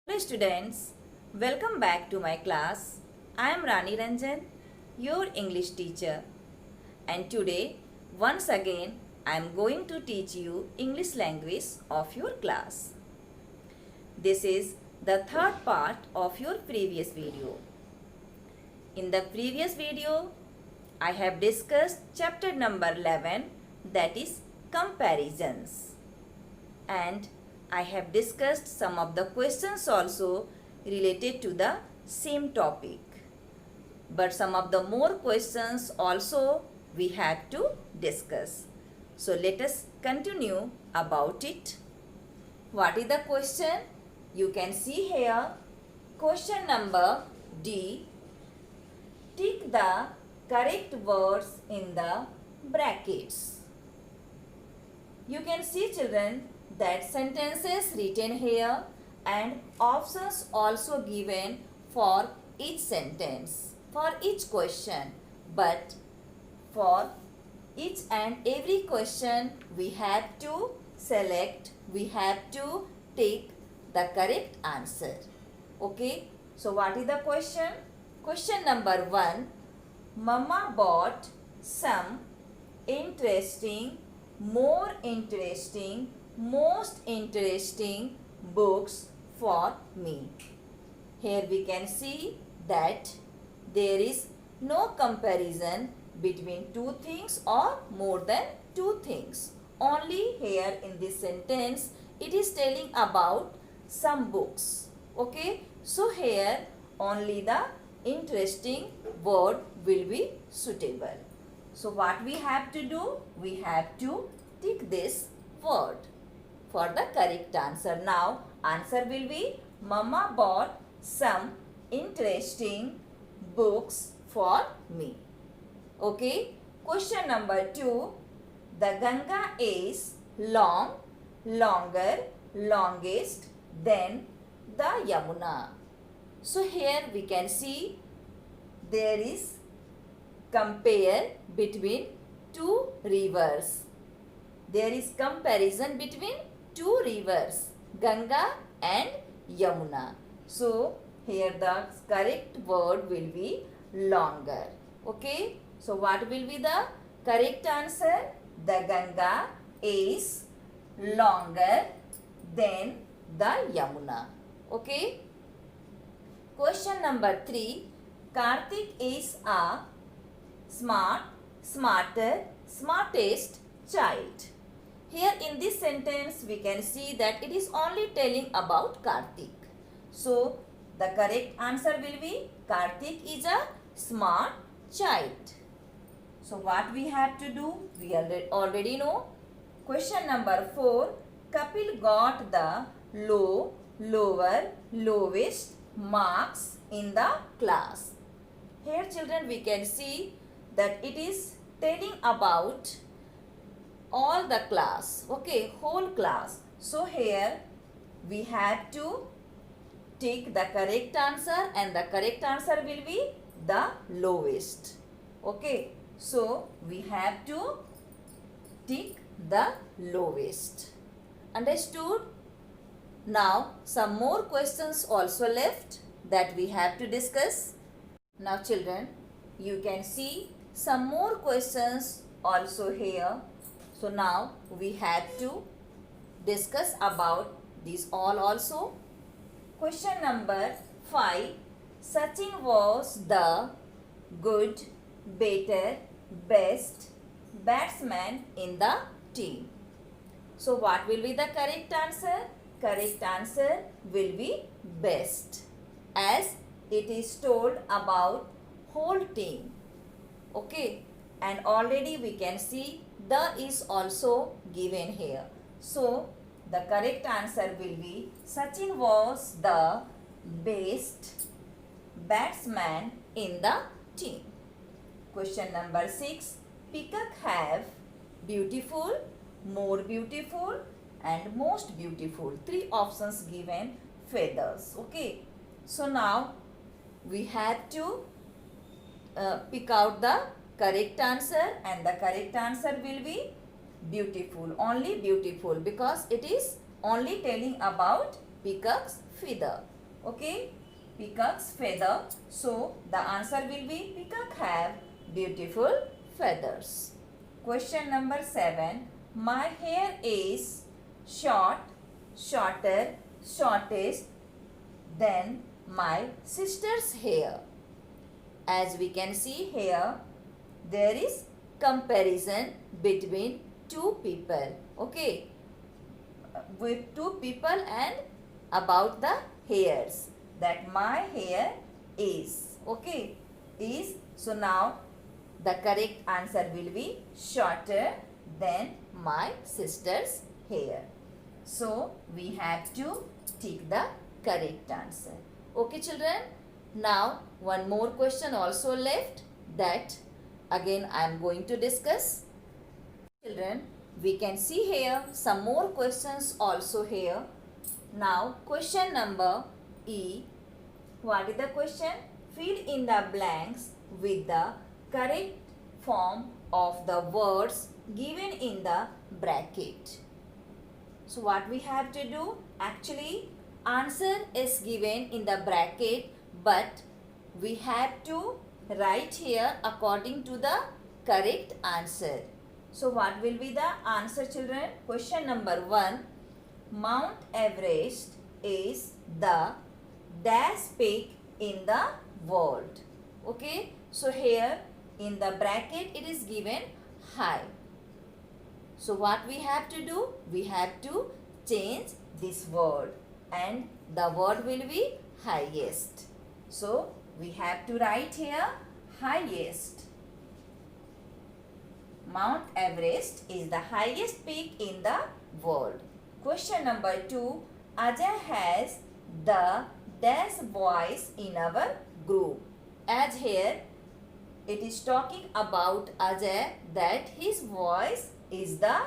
Hello students, welcome back to my class. I am Rani Ranjan, your English teacher. And today, once again, I am going to teach you English language of your class. This is the third part of your previous video. In the previous video, I have discussed chapter number 11, that is comparisons. And I have discussed some of the questions also related to the same topic. But some of the more questions also we have to discuss. So let us continue about it. What is the question? You can see here question number D. Tick the correct words in the brackets. You can see children that sentences written here and options also given for each sentence, for each question. But for each and every question we have to select, we have to take the correct answer. Okay, so what is the question? Question number 1. Mama bought some interesting, more interesting, most interesting books for me. Here we can see that there is no comparison between two things or more than two things. Only here in this sentence it is telling about some books. Okay, so here only the interesting word will be suitable. So what we have to do? We have to tick this word for the correct answer. Now answer will be Mama bought some interesting books for me. Okay. Question number 2. The Ganga is long, longer, longest than the Yamuna. So here we can see there is compare between two rivers. There is comparison between two rivers, Ganga and Yamuna. So here the correct word will be longer. Okay. So what will be the correct answer? The Ganga is longer than the Yamuna. Okay. Question number 3. Karthik is a smart, smarter, smartest child. Here in this sentence we can see that it is only telling about Karthik. So the correct answer will be Karthik is a smart child. So what we have to do? We already know. Question number 4. Kapil got the low, lower, lowest marks in the class. Here children we can see that it is telling about all the class. Okay, whole class. So here we have to take the correct answer and the correct answer will be the lowest. Okay, so we have to tick the lowest. Understood? Now some more questions also left that we have to discuss. Now children, you can see some more questions also here. So now we have to discuss about these all also. Question number 5. Sachin was the good, better, best batsman in the team. So what will be the correct answer? Correct answer will be best, as it is told about whole team. Okay, and already we can see the is also given here. So the correct answer will be Sachin was the best batsman in the team. Question number 6. Peacock have beautiful, more beautiful and most beautiful. 3 options given feathers. Okay. So now we have to pick out the correct answer and the correct answer will be beautiful. Only beautiful because it is only telling about peacock's feather. Okay, peacock's feather. So the answer will be peacock have beautiful feathers. Question number 7. My hair is short, shorter, shortest than my sister's hair. As we can see here, there is comparison between two people. Okay, with two people and about the hairs, that my hair is, okay, is. So now the correct answer will be shorter than my sister's hair. So we have to tick the correct answer. Okay children, now one more question also left, that again I am going to discuss. Children, we can see here some more questions also here. Now question number E. What is the question? Fill in the blanks with the correct form of the words given in the bracket. So what we have to do? Actually, answer is given in the bracket, but we have to write here according to the correct answer. So what will be the answer children? Question number 1. Mount Everest is the dash peak in the world. Okay. So here in the bracket it is given high. So what we have to do? We have to change this word and the word will be highest. So we have to write here highest. Mount Everest is the highest peak in the world. Question number 2. Ajay has the dash voice in our group. As here it is talking about Ajay, that his voice is the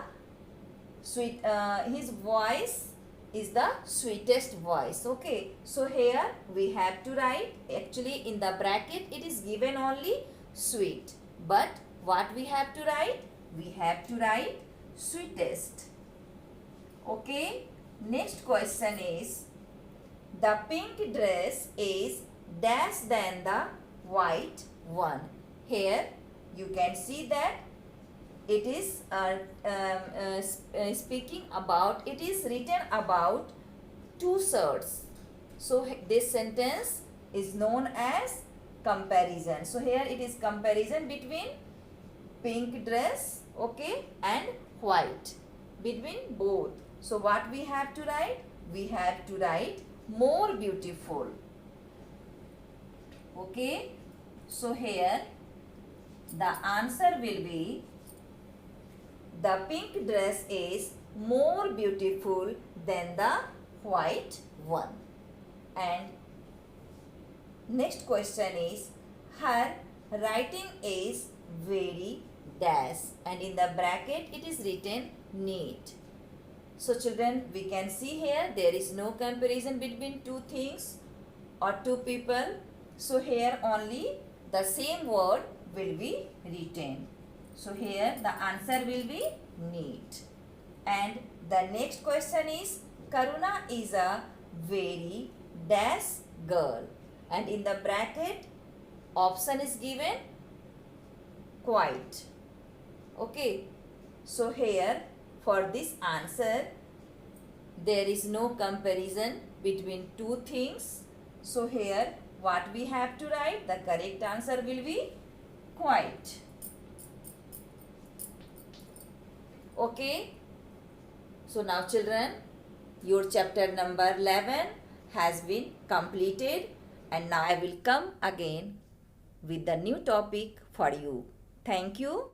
sweetest voice. Okay, so here we have to write, actually in the bracket it is given only sweet, but what we have to write? We have to write sweetest. Okay, next question is, the pink dress is dash than the white one. Here you can see that it is speaking about, it is written about two shirts. So this sentence is known as comparison. So here it is comparison between pink dress, okay, and white, between both. So what we have to write? We have to write more beautiful. Okay, so here the answer will be, the pink dress is more beautiful than the white one. And next question is, her writing is very dash, and in the bracket it is written neat. So children, we can see here there is no comparison between two things or two people. So here only the same word will be written. So here the answer will be neat. And the next question is, Karuna is a very dash girl, and in the bracket option is given quite. Okay, so here for this answer there is no comparison between two things. So here what we have to write? The correct answer will be quite. Okay, so now children, your chapter number 11 has been completed, and now I will come again with the new topic for you. Thank you.